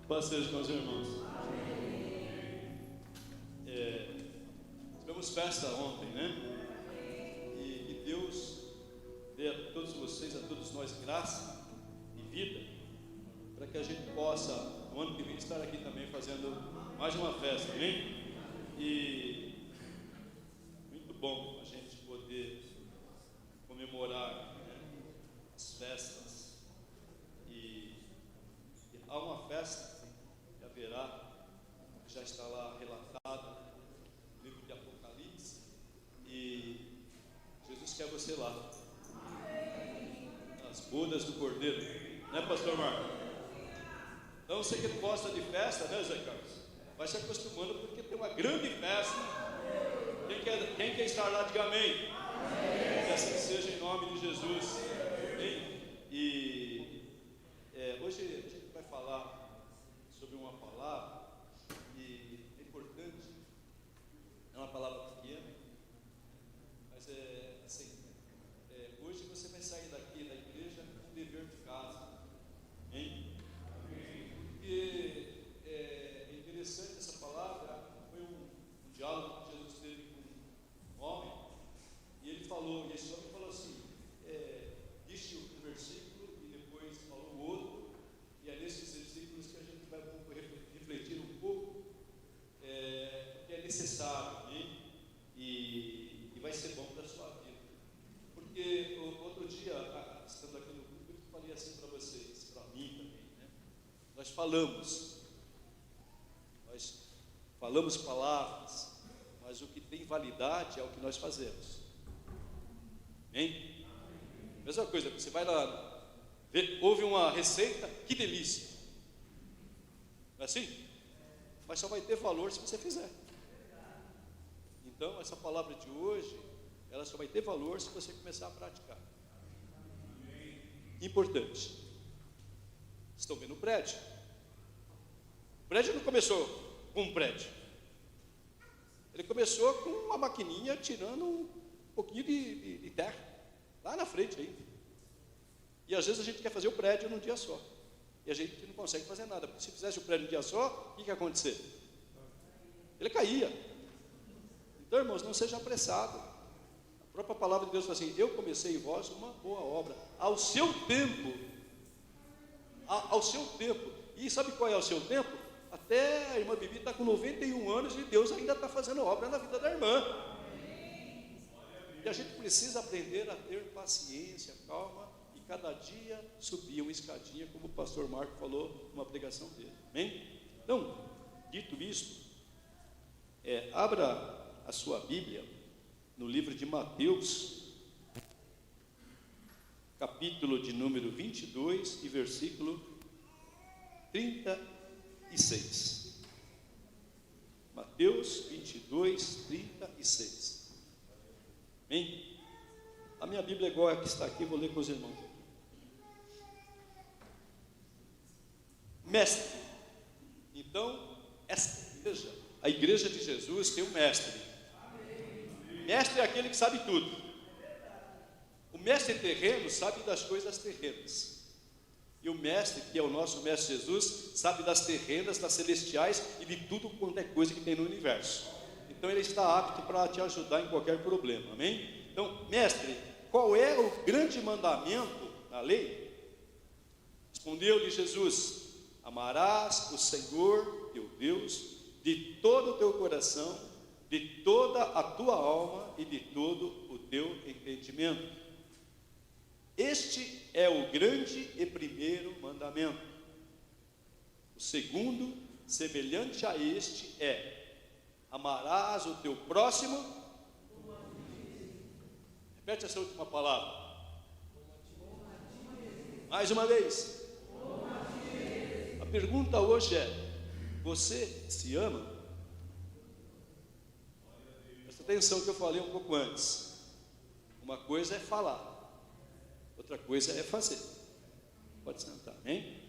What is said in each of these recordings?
Paz seja com os irmãos. Tivemos festa ontem, né? E que Deus dê a todos vocês, a todos nós, graça e vida, para que a gente possa, no ano que vem, estar aqui também fazendo mais uma festa, amém? E muito bom a gente poder comemorar, né, as festas. E há uma festa que haverá, que já está lá relatada no livro de Apocalipse, e Jesus quer você lá, nas bodas do Cordeiro, né, pastor Marcos? Então você que gosta de festa, né, Zé Carlos, vai se acostumando, porque tem uma grande festa. Quem quer estar lá, diga amém. Que assim seja, em nome de Jesus. Amém? E hoje a gente vai falar sobre uma palavra, e é importante, é uma palavra pequena, mas assim, hoje você vai sair daqui da igreja com um dever de casa, amém? Porque é interessante essa palavra. Foi um diálogo que Jesus teve com um homem, e ele falou, e esse homem falou assim, disse um versículo e depois falou o outro, e é nesses versículos que a gente vai refletir um pouco, porque é necessário, né? E vai ser bom para a sua vida. Porque outro dia, estando aqui no grupo, eu falei assim para vocês, para mim também, né? Nós falamos palavras, mas o que tem validade é o que nós fazemos. Amém? Mesma coisa, você vai lá, houve uma receita, que delícia. Não é assim? Mas só vai ter valor se você fizer. Então, essa palavra de hoje, ela só vai ter valor se você começar a praticar. Importante. Estão vendo o prédio? O prédio não começou com um prédio. Ele começou com uma maquininha tirando um pouquinho de terra, lá na frente ainda. E às vezes a gente quer fazer o prédio num dia só, e a gente não consegue fazer nada, porque se fizesse o prédio num dia só, o que ia acontecer? Ele caía. Então, irmãos, não seja apressado. A própria palavra de Deus fala assim: eu comecei em vós uma boa obra, ao seu tempo. Ao seu tempo. E sabe qual é o seu tempo? Até a irmã Bibi está com 91 anos e Deus ainda está fazendo obra na vida da irmã. E a gente precisa aprender a ter paciência, calma, e cada dia subir uma escadinha, como o pastor Marco falou numa pregação dele. Amém? Então, dito isto, abra a sua Bíblia no livro de Mateus, capítulo de número 22 e versículo 36. Mateus 22, 36. Amém? A minha Bíblia é igual a que está aqui, vou ler com os irmãos. Mestre. Então, essa igreja, a igreja de Jesus, tem um mestre. Mestre é aquele que sabe tudo. O mestre terreno sabe das coisas terrenas. E o mestre, que é o nosso mestre Jesus, sabe das terrenas, das celestiais e de tudo quanto é coisa que tem no universo. Então ele está apto para te ajudar em qualquer problema, amém? Então, mestre, qual é o grande mandamento da lei? Respondeu-lhe Jesus: amarás o Senhor teu Deus de todo o teu coração, de toda a tua alma e de todo o teu entendimento. Este é o grande e primeiro mandamento. O segundo, semelhante a este, é: amarás o teu próximo. Repete essa última palavra. Mais uma vez. A pergunta hoje é: você se ama? Presta atenção que eu falei um pouco antes. Uma coisa é falar, outra coisa é fazer. Pode sentar, hein?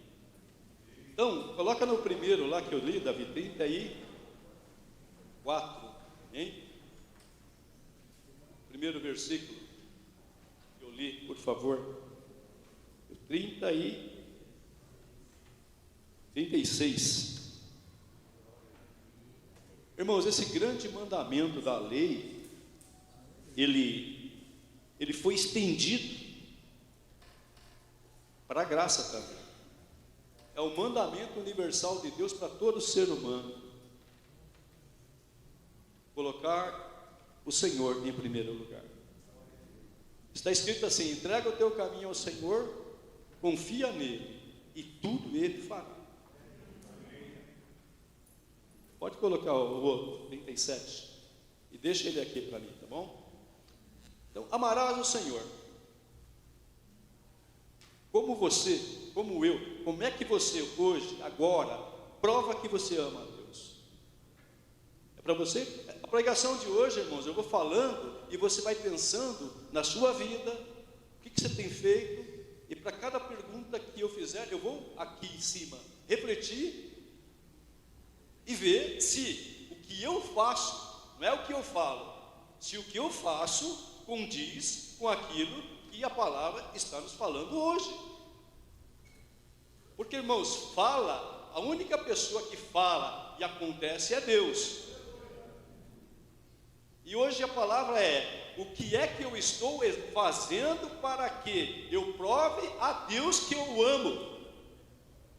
Então, coloca no primeiro lá que eu li, Davi, 34, hein? Primeiro versículo que eu li, por favor. 30 e 36. Irmãos, esse grande mandamento da lei, ele foi estendido para a graça também. É o mandamento universal de Deus para todo ser humano. Colocar o Senhor em primeiro lugar. Está escrito assim: entrega o teu caminho ao Senhor, confia nele, e tudo ele fará. Pode colocar o outro, 37, e deixa ele aqui para mim, tá bom? Então, amarás o Senhor. Como você, como eu, como é que você hoje, agora, prova que você ama a Deus? É para você? A pregação de hoje, irmãos, eu vou falando e você vai pensando na sua vida, o que você tem feito, e para cada pergunta que eu fizer, eu vou aqui em cima refletir e ver se o que eu faço, não é o que eu falo, se o que eu faço condiz com aquilo que a palavra está nos falando hoje. Porque, irmãos, a única pessoa que fala e acontece é Deus. E hoje a palavra é: o que é que eu estou fazendo para que eu prove a Deus que eu amo?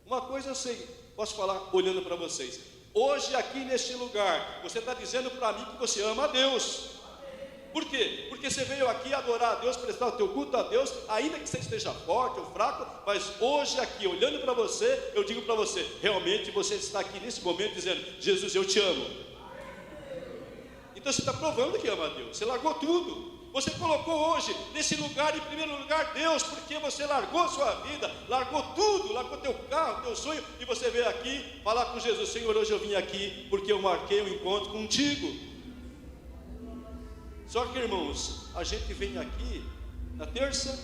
Uma coisa eu sei, posso falar olhando para vocês. Hoje aqui neste lugar, você está dizendo para mim que você ama a Deus. Por quê? Porque você veio aqui adorar a Deus, prestar o teu culto a Deus, ainda que você esteja forte ou fraco, mas hoje aqui, olhando para você, eu digo para você, realmente você está aqui nesse momento dizendo: Jesus, eu te amo. Então você está provando que ama a Deus, você largou tudo. Você colocou hoje, nesse lugar, em primeiro lugar, Deus, porque você largou sua vida, largou tudo, largou teu carro, teu sonho, e você veio aqui falar com Jesus: Senhor, hoje eu vim aqui porque eu marquei um encontro contigo. Só que, irmãos, a gente vem aqui na terça,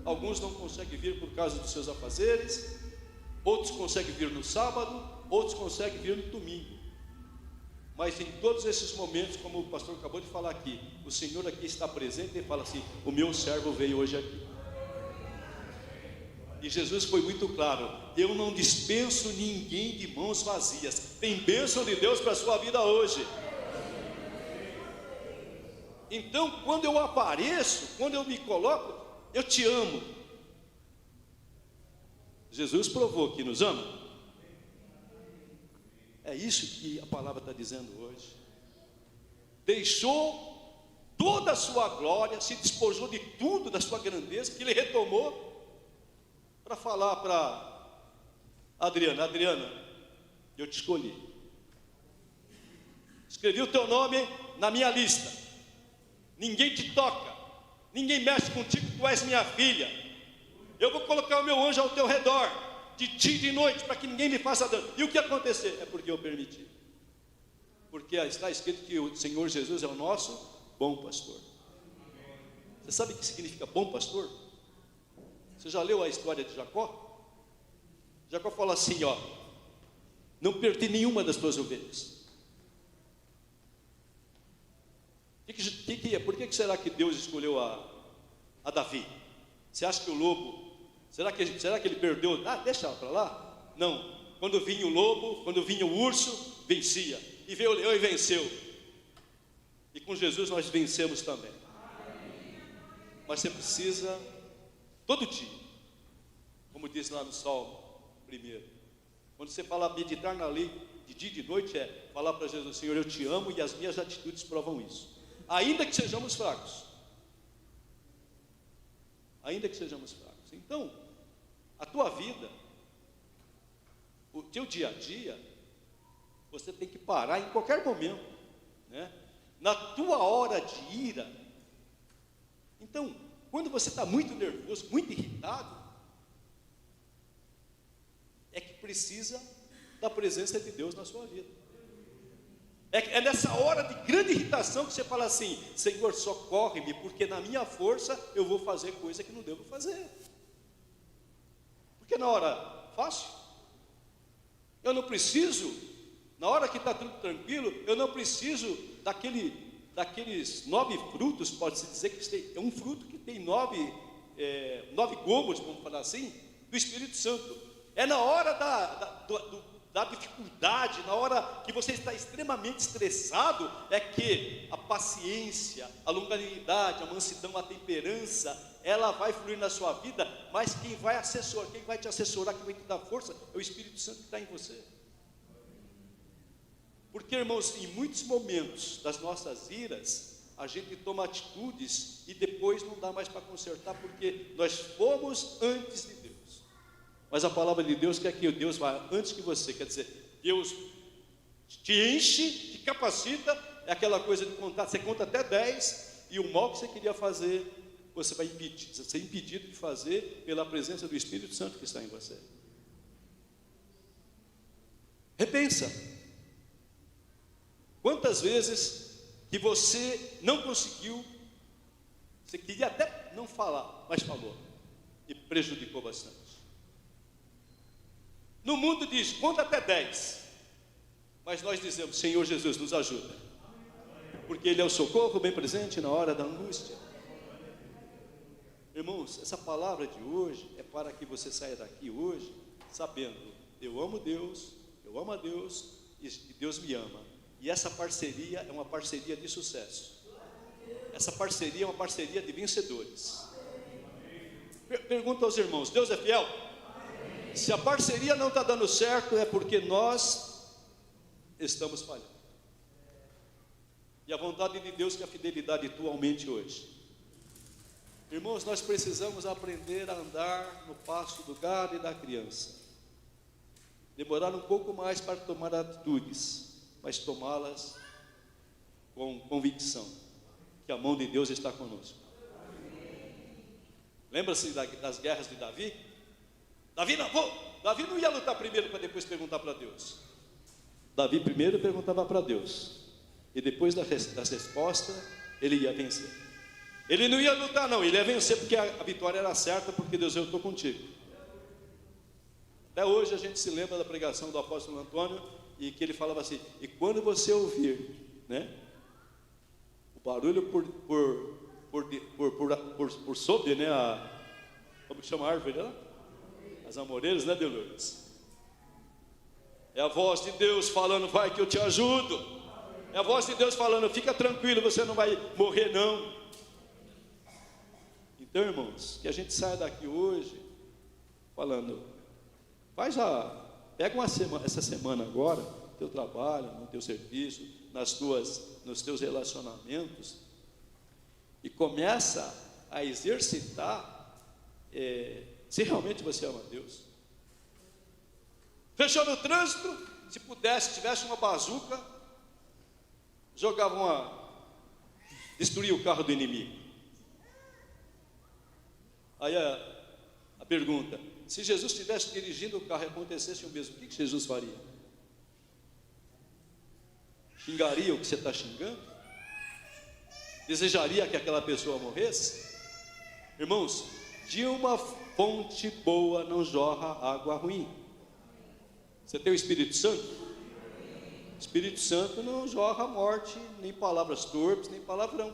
alguns não conseguem vir por causa dos seus afazeres, outros conseguem vir no sábado, outros conseguem vir no domingo. Mas em todos esses momentos, como o pastor acabou de falar aqui, o Senhor aqui está presente e fala assim: o meu servo veio hoje aqui. E Jesus foi muito claro: eu não dispenso ninguém de mãos vazias. Tem bênção de Deus para a sua vida hoje. Então, quando eu apareço, quando eu me coloco, eu te amo. Jesus provou que nos ama. É isso que a palavra está dizendo hoje. Deixou toda a sua glória, se despojou de tudo, da sua grandeza, que ele retomou, para falar para Adriana: Adriana, eu te escolhi. Escrevi o teu nome na minha lista. Ninguém te toca, ninguém mexe contigo, tu és minha filha. Eu vou colocar o meu anjo ao teu redor, de dia e de noite, para que ninguém me faça dano. E o que acontecer? É porque eu permiti. Porque está escrito que o Senhor Jesus é o nosso bom pastor. Você sabe o que significa bom pastor? Você já leu a história de Jacó? Jacó fala assim: ó, não perdi nenhuma das tuas ovelhas. Por que será que Deus escolheu a Davi? Você acha que o lobo, será que ele perdeu? Deixa para lá. Não, quando vinha o lobo, quando vinha o urso, vencia. E veio o leão e venceu. E com Jesus nós vencemos também. Mas você precisa, todo dia, como diz lá no Salmo 1, quando você fala meditar na lei de dia e de noite, é falar para Jesus: Senhor, eu te amo, e as minhas atitudes provam isso. Ainda que sejamos fracos. Ainda que sejamos fracos. Então, a tua vida, o teu dia a dia, você tem que parar em qualquer momento, né? Na tua hora de ira. Então, quando você está muito nervoso, muito irritado, é que precisa da presença de Deus na sua vida. É nessa hora de grande irritação que você fala assim: Senhor, socorre-me, porque na minha força eu vou fazer coisa que não devo fazer. Porque na hora fácil, eu não preciso, na hora que está tudo tranquilo, eu não preciso daqueles 9 frutos, pode-se dizer que é um fruto que tem 9 gomos, vamos falar assim, do Espírito Santo. É na hora da dificuldade, na hora que você está extremamente estressado, é que a paciência, a longanimidade, a mansidão, a temperança, ela vai fluir na sua vida. Mas quem vai te assessorar, quem vai te dar força, é o Espírito Santo que está em você. Porque, irmãos, em muitos momentos das nossas iras, a gente toma atitudes e depois não dá mais para consertar, porque nós fomos antes de Deus. Mas a palavra de Deus quer que Deus vá antes que você. Quer dizer, Deus te enche, te capacita. É aquela coisa de contar, você conta até 10, e o mal que você queria fazer, você vai ser impedido de fazer pela presença do Espírito Santo que está em você. Repensa. Quantas vezes que você não conseguiu, você queria até não falar, mas falou, e prejudicou bastante. No mundo diz, conta até 10, mas nós dizemos, Senhor Jesus, nos ajuda, porque Ele é o socorro bem presente na hora da angústia. Irmãos, essa palavra de hoje é para que você saia daqui hoje sabendo, eu amo a Deus e Deus me ama. E essa parceria é uma parceria de sucesso. Essa parceria é uma parceria de vencedores. Pergunta aos irmãos, Deus é fiel? Se a parceria não está dando certo, é porque nós estamos falhando. E a vontade de Deus que a fidelidade tua aumente hoje. Irmãos, nós precisamos aprender a andar no passo do gado e da criança. Demorar um pouco mais para tomar atitudes, mas tomá-las com convicção, que a mão de Deus está conosco. Lembra-se das guerras de Davi? Davi não ia lutar primeiro para depois perguntar para Deus. Davi primeiro perguntava para Deus, e depois da resposta ele ia vencer. Ele não ia lutar não, ele ia vencer, porque a vitória era certa, porque Deus, eu estou contigo. Até hoje a gente se lembra da pregação do apóstolo Antônio, e que ele falava assim, e quando você ouvir, né, o barulho por sobre, né, como que chama a árvore lá? As amoreiras, né, Delores? É a voz de Deus falando, vai que eu te ajudo. É a voz de Deus falando, fica tranquilo, você não vai morrer não. Então, irmãos, que a gente saia daqui hoje falando, pega essa semana agora, no teu trabalho, no teu serviço, nos teus relacionamentos, e começa a exercitar, se realmente você ama Deus. Fechou no trânsito, se pudesse, tivesse uma bazuca, destruía o carro do inimigo. Aí a pergunta, se Jesus estivesse dirigindo o carro e acontecesse o mesmo, o que Jesus faria? Xingaria o que você está xingando? Desejaria que aquela pessoa morresse? Irmãos, de uma fonte boa não jorra água ruim. Você tem o Espírito Santo? O Espírito Santo não jorra morte, nem palavras torpes, nem palavrão.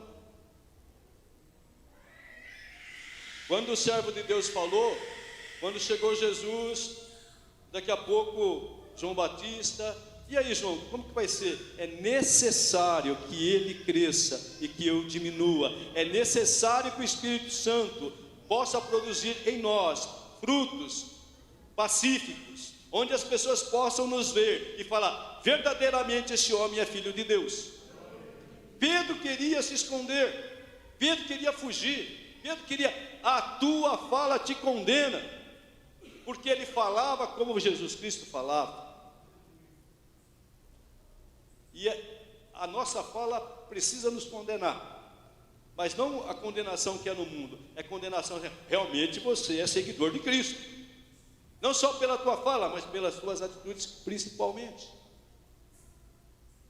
Quando o servo de Deus falou, quando chegou Jesus, daqui a pouco João Batista, e aí João, como que vai ser? É necessário que ele cresça e que eu diminua. É necessário que o Espírito Santo possa produzir em nós frutos pacíficos, onde as pessoas possam nos ver e falar, verdadeiramente esse homem é filho de Deus. Pedro queria se esconder, Pedro queria fugir, Pedro queria, a tua fala te condena, porque ele falava como Jesus Cristo falava. E a nossa fala precisa nos condenar, mas não a condenação que é no mundo, é condenação, realmente você é seguidor de Cristo, não só pela tua fala, mas pelas tuas atitudes principalmente.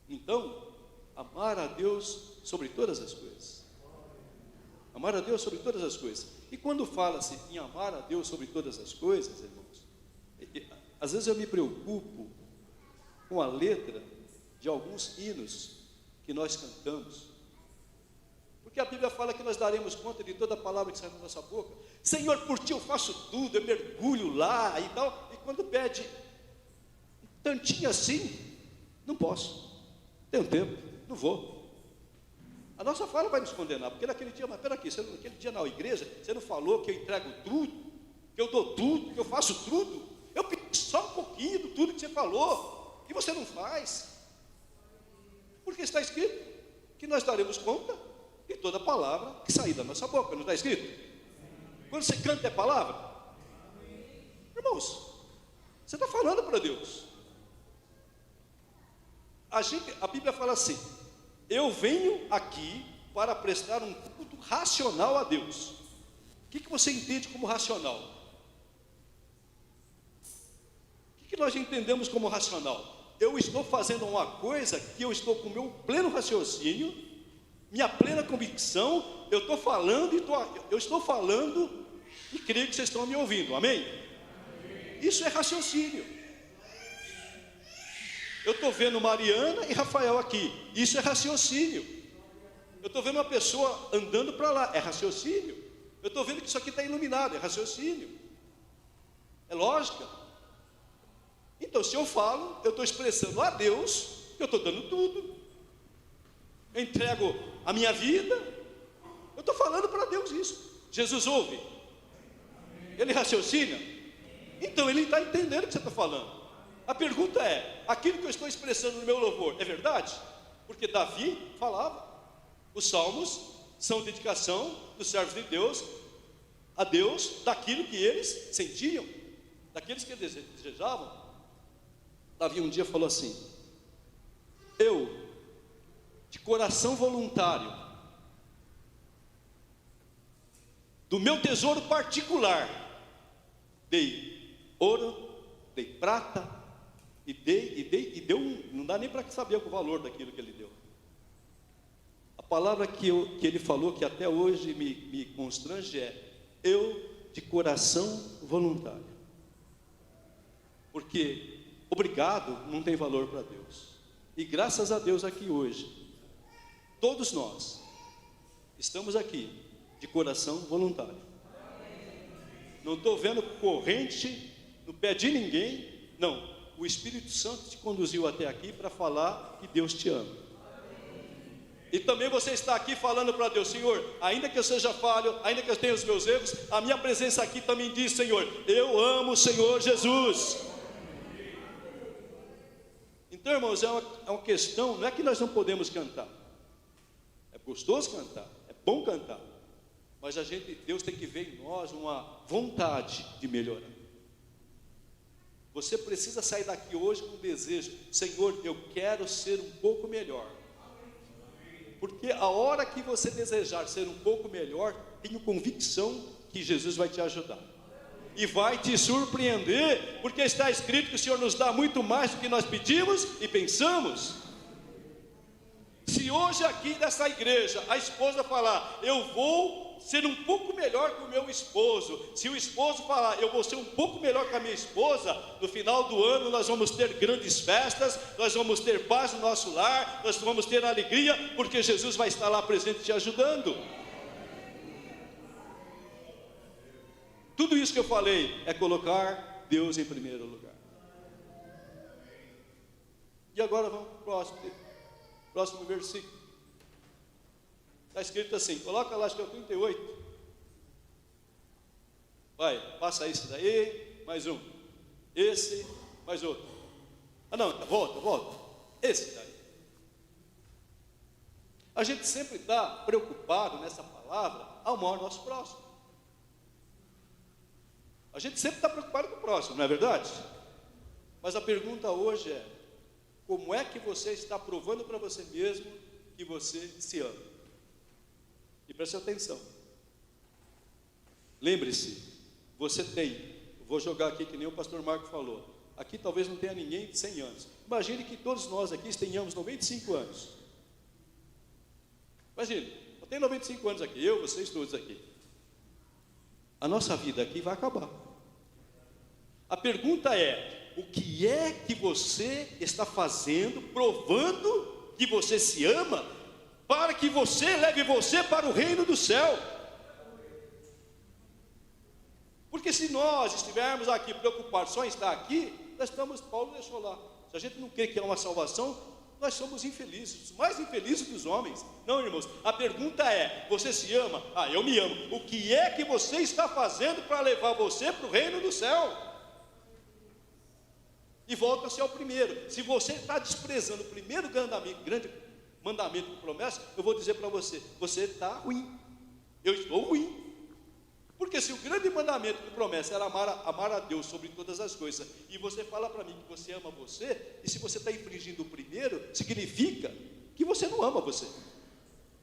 Então, amar a Deus sobre todas as coisas. Amar a Deus sobre todas as coisas. E quando fala-se em amar a Deus sobre todas as coisas, irmãos, às vezes eu me preocupo com a letra de alguns hinos que nós cantamos, porque Porque a Bíblia fala que nós daremos conta de toda a palavra que sai da nossa boca. Senhor, por ti eu faço tudo, eu mergulho lá e tal. E quando pede um tantinho assim, não posso. Tenho tempo, não vou. A nossa fala vai nos condenar, porque naquele dia, mas peraí, naquele dia na igreja, você não falou que eu entrego tudo, que eu dou tudo, que eu faço tudo. Eu pedi só um pouquinho de tudo que você falou, e você não faz. Porque está escrito que nós daremos conta de toda palavra que sair da nossa boca, não está escrito? Quando você canta é palavra? Irmãos, você está falando para Deus. A Bíblia fala assim: eu venho aqui para prestar um culto racional a Deus. O que você entende como racional? O que nós entendemos como racional? Eu estou fazendo uma coisa que eu estou com o meu pleno raciocínio, minha plena convicção, eu estou falando e creio que vocês estão me ouvindo, amém? Isso é raciocínio. Eu estou vendo Mariana e Rafael aqui, isso é raciocínio. Eu estou vendo uma pessoa andando para lá, é raciocínio. Eu estou vendo que isso aqui está iluminado, é raciocínio. É lógica. Então, se eu falo, eu estou expressando a Deus que eu estou dando tudo. Eu entrego a minha vida, eu estou falando para Deus isso. Jesus ouve? Ele raciocina? Então ele está entendendo o que você está falando. A pergunta é: aquilo que eu estou expressando no meu louvor é verdade? Porque Davi falava, os salmos são dedicação dos servos de Deus a Deus, daquilo que eles sentiam, daqueles que eles desejavam. Davi um dia falou assim: eu, de coração voluntário, do meu tesouro particular, dei ouro, dei prata, e deu, não dá nem para saber o valor daquilo que ele deu. A palavra que ele falou, que até hoje me constrange, é: eu, de coração voluntário. Porque obrigado não tem valor para Deus. E graças a Deus aqui hoje, todos nós estamos aqui de coração voluntário. Não estou vendo corrente no pé de ninguém. Não, o Espírito Santo te conduziu até aqui para falar que Deus te ama. E também você está aqui falando para Deus: Senhor, ainda que eu seja falho, ainda que eu tenha os meus erros, a minha presença aqui também diz: Senhor, eu amo o Senhor Jesus. Então, irmãos, é uma questão, não é que nós não podemos cantar. É gostoso cantar, é bom cantar, mas Deus tem que ver em nós uma vontade de melhorar. Você precisa sair daqui hoje com o desejo: Senhor, eu quero ser um pouco melhor. Porque a hora que você desejar ser um pouco melhor, tenho convicção que Jesus vai te ajudar. E vai te surpreender, porque está escrito que o Senhor nos dá muito mais do que nós pedimos e pensamos. Se hoje aqui nessa igreja a esposa falar: eu vou ser um pouco melhor que o meu esposo, se o esposo falar: eu vou ser um pouco melhor que a minha esposa, no final do ano nós vamos ter grandes festas, nós vamos ter paz no nosso lar, nós vamos ter alegria, porque Jesus vai estar lá presente te ajudando. Tudo isso que eu falei é colocar Deus em primeiro lugar. E agora vamos para o próximo versículo. Está escrito assim, coloca lá, acho que é o 38. Vai, passa esse daí, mais um. Esse, mais outro. Ah não, volta. Esse daí. A gente sempre está preocupado nessa palavra ao amar o nosso próximo. A gente sempre está preocupado com o próximo, não é verdade? Mas a pergunta hoje é: como é que você está provando para você mesmo que você se ama? E preste atenção. Lembre-se, você tem, vou jogar aqui que nem o pastor Marco falou, aqui talvez não tenha ninguém de 100 anos. Imagine que todos nós aqui tenhamos 95 anos. Imagine, eu tenho 95 anos aqui, eu, vocês todos aqui. A nossa vida aqui vai acabar. A pergunta é: o que é que você está fazendo, provando que você se ama, para que você leve você para o reino do céu. Porque se nós estivermos aqui preocupados só em estar aqui, nós estamos, Paulo deixou lá, se a gente não crê que é uma salvação, nós somos infelizes, os mais infelizes dos homens. Não, irmãos, a pergunta é: você se ama? Ah, eu me amo. O que é que você está fazendo para levar você para o reino do céu? E volta-se ao primeiro. Se você está desprezando o primeiro grande mandamento de promessa, eu vou dizer para você: você está ruim. Eu estou ruim. Porque se o grande mandamento de promessa era amar a Deus sobre todas as coisas, e você fala para mim que você ama você, e se você está infringindo o primeiro, significa que você não ama você.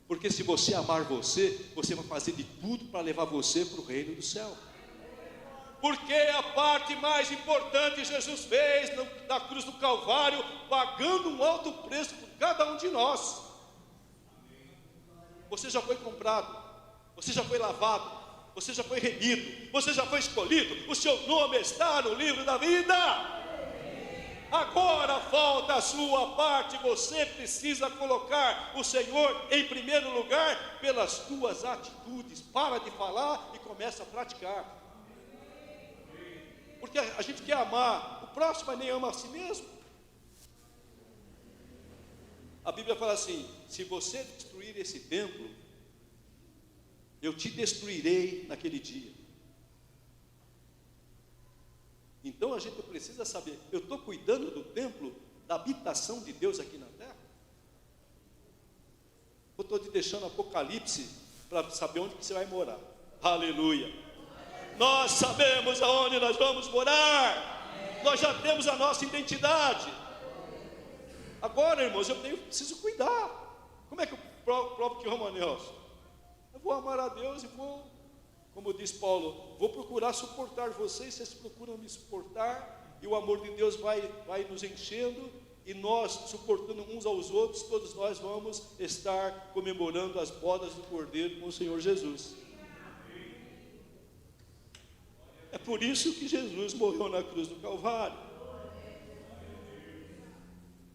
Porque se você amar você, você vai fazer de tudo para levar você para o reino do céu. Porque a parte mais importante Jesus fez na cruz do Calvário, pagando um alto preço por cada um de nós. Você já foi comprado, você já foi lavado, você já foi remido, você já foi escolhido, o seu nome está no livro da vida. Agora falta a sua parte, você precisa colocar o Senhor em primeiro lugar pelas tuas atitudes. Para de falar e começa a praticar. Porque a gente quer amar o próximo, mas nem ama a si mesmo. A Bíblia fala assim: se você destruir esse templo, eu te destruirei naquele dia. Então a gente precisa saber: eu estou cuidando do templo, da habitação de Deus aqui na terra? Eu estou te deixando Apocalipse para saber onde que você vai morar. Aleluia! Nós sabemos aonde nós vamos morar. Nós já temos a nossa identidade. Agora, irmãos, eu preciso cuidar. Como é que eu provo que eu amo a Deus? Eu vou amar a Deus e vou, como diz Paulo, vou procurar suportar vocês, vocês procuram me suportar, e o amor de Deus vai nos enchendo, e nós, suportando uns aos outros, todos nós vamos estar comemorando as bodas do Cordeiro com o Senhor Jesus. É por isso que Jesus morreu na cruz do Calvário.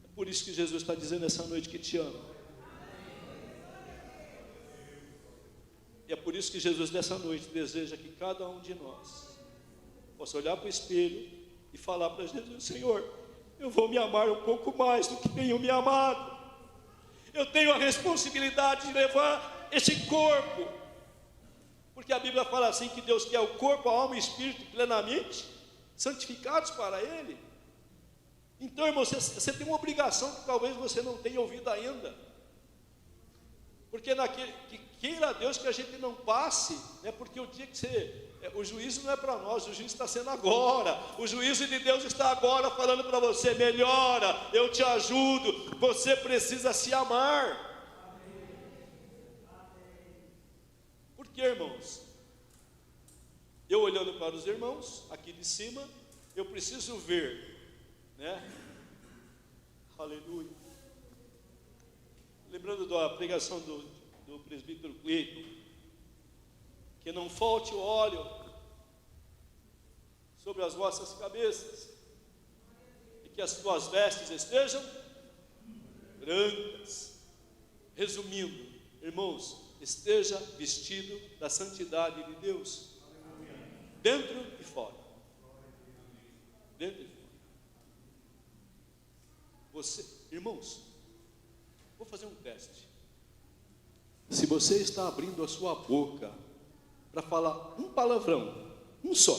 É por isso que Jesus está dizendo essa noite que te ama. E é por isso que Jesus nessa noite deseja que cada um de nós possa olhar para o espelho e falar para Jesus: Senhor, eu vou me amar um pouco mais do que tenho me amado. Eu tenho a responsabilidade de levar esse corpo. Porque a Bíblia fala assim que Deus quer o corpo, a alma e o espírito plenamente santificados para Ele. Então, irmão, você tem uma obrigação que talvez você não tenha ouvido ainda. Porque queira Deus que a gente não passe, né? Porque o dia que o juízo não é para nós, o juízo está sendo agora. O juízo de Deus está agora falando para você: melhora, eu te ajudo, você precisa se amar. Porque, irmãos, eu olhando para os irmãos aqui de cima, eu preciso ver, né? Aleluia. Lembrando da pregação do presbítero Cleiton, que não falte o óleo sobre as vossas cabeças, e que as tuas vestes estejam brancas. Resumindo, irmãos, esteja vestido da santidade de Deus, dentro e fora. Dentro e fora. Você, irmãos, vou fazer um teste. Se você está abrindo a sua boca para falar um palavrão, um só,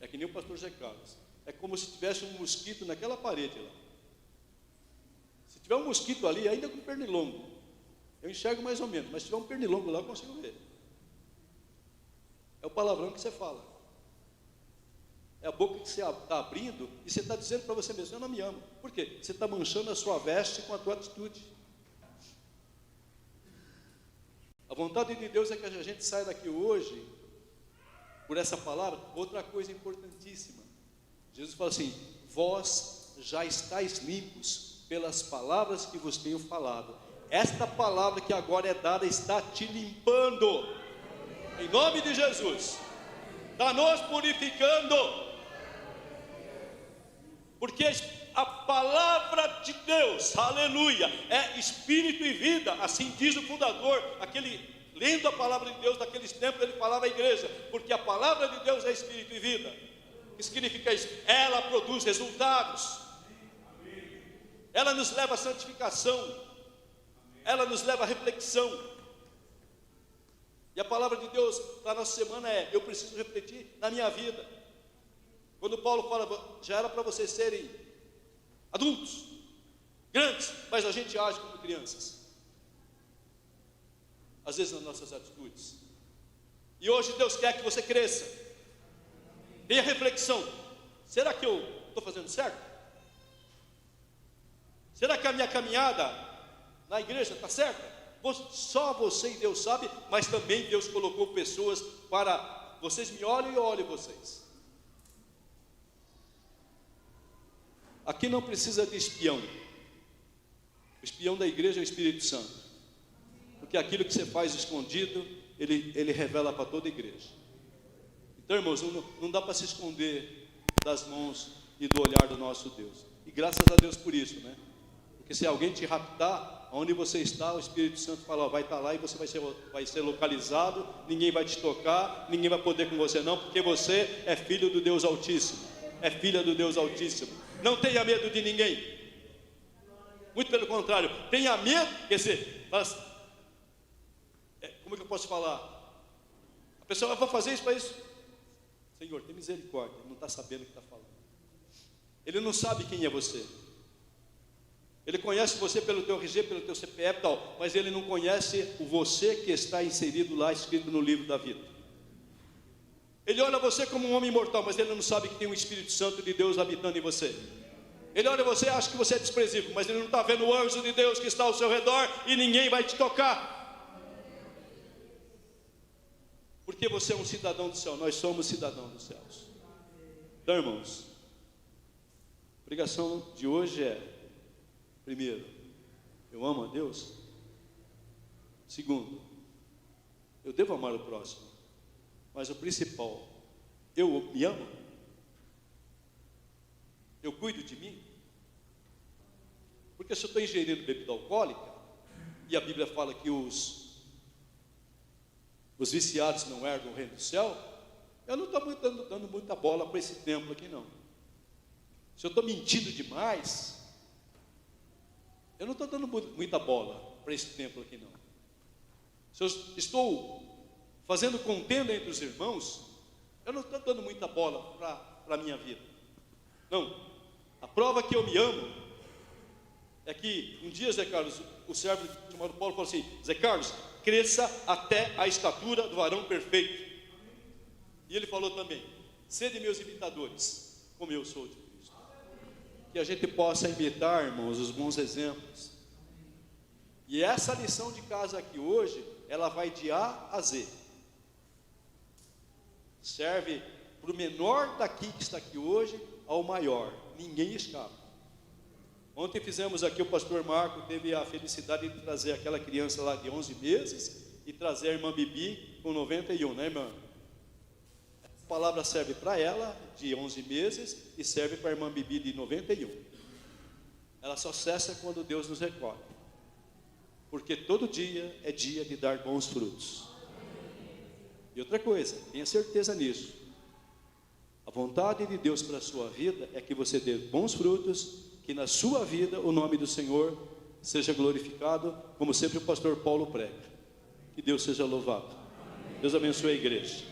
é que nem o pastor Zé Carlos, é como se tivesse um mosquito naquela parede lá. Se tiver um mosquito ali, ainda com pernilongo, eu enxergo mais ou menos, mas se tiver um pernilongo lá, eu consigo ver. É o palavrão que você fala. É a boca que você está abrindo e você está dizendo para você mesmo: eu não me amo. Por quê? Você está manchando a sua veste com a tua atitude. A vontade de Deus é que a gente saia daqui hoje, por essa palavra. Outra coisa importantíssima: Jesus fala assim: vós já estáis limpos pelas palavras que vos tenho falado. Esta palavra que agora é dada está te limpando, em nome de Jesus, está nos purificando, porque a palavra de Deus, aleluia, é espírito e vida, assim diz o fundador, lendo a palavra de Deus naqueles tempos, ele falava à igreja, porque a palavra de Deus é espírito e vida. O que significa isso? Ela produz resultados, ela nos leva à santificação, ela nos leva à reflexão. E a palavra de Deus para a nossa semana é: eu preciso refletir na minha vida. Quando Paulo fala, já era para vocês serem adultos, grandes, mas a gente age como crianças, às vezes nas nossas atitudes. E hoje Deus quer que você cresça. Tenha reflexão: será que eu estou fazendo certo? Será que a minha caminhada na igreja está certa? Só você e Deus sabe, mas também Deus colocou pessoas para vocês me olhem e eu olho vocês. Aqui não precisa de espião. O espião da igreja é o Espírito Santo, porque aquilo que você faz escondido, ele revela para toda a igreja. Então, irmãos, não dá para se esconder das mãos e do olhar do nosso Deus. E graças a Deus por isso, né? Porque se alguém te raptar, onde você está, o Espírito Santo fala, ó, vai estar lá e você vai ser localizado, ninguém vai te tocar, ninguém vai poder com você não, porque você é filho do Deus Altíssimo, é filha do Deus Altíssimo. Não tenha medo de ninguém, muito pelo contrário, tenha medo, quer dizer, como é que eu posso falar? A pessoa vai fazer isso para isso. Senhor, tem misericórdia, ele não está sabendo o que está falando, ele não sabe quem é você. Ele conhece você pelo teu RG, pelo teu CPF e tal, mas ele não conhece o você que está inserido lá, escrito no livro da vida. Ele olha você como um homem mortal, mas ele não sabe que tem um Espírito Santo de Deus habitando em você. Ele olha você e acha que você é desprezível, mas ele não está vendo o anjo de Deus que está ao seu redor e ninguém vai te tocar. Porque você é um cidadão do céu, nós somos cidadãos dos céus. Então, irmãos, a pregação de hoje é: primeiro, eu amo a Deus. Segundo, eu devo amar o próximo. Mas o principal, eu me amo? Eu cuido de mim? Porque se eu estou ingerindo bebida alcoólica, e a Bíblia fala que os viciados não herdam o reino do céu, eu não estou dando muita bola para esse templo aqui não. Se eu estou mentindo demais, eu não estou dando muita bola para esse templo aqui não. Se eu estou fazendo contenda entre os irmãos, eu não estou dando muita bola para a minha vida. Não, a prova que eu me amo é que um dia, Zé Carlos, o servo chamado Paulo falou assim: Zé Carlos, cresça até a estatura do varão perfeito. E ele falou também: sede meus imitadores, como eu sou de Cristo. Que a gente possa imitar, irmãos, os bons exemplos. E essa lição de casa aqui hoje, ela vai de A a Z. Serve para o menor daqui que está aqui hoje ao maior, ninguém escapa. Ontem fizemos aqui, o pastor Marco teve a felicidade de trazer aquela criança lá de 11 meses e trazer a irmã Bibi com 91, né, irmã? A palavra serve para ela de 11 meses e serve para a irmã Bibi de 91. Ela só cessa quando Deus nos recolhe, porque todo dia é dia de dar bons frutos. E outra coisa, tenha certeza nisso, a vontade de Deus para a sua vida é que você dê bons frutos, que na sua vida o nome do Senhor seja glorificado, como sempre o pastor Paulo prega. Que Deus seja louvado. Deus abençoe a igreja.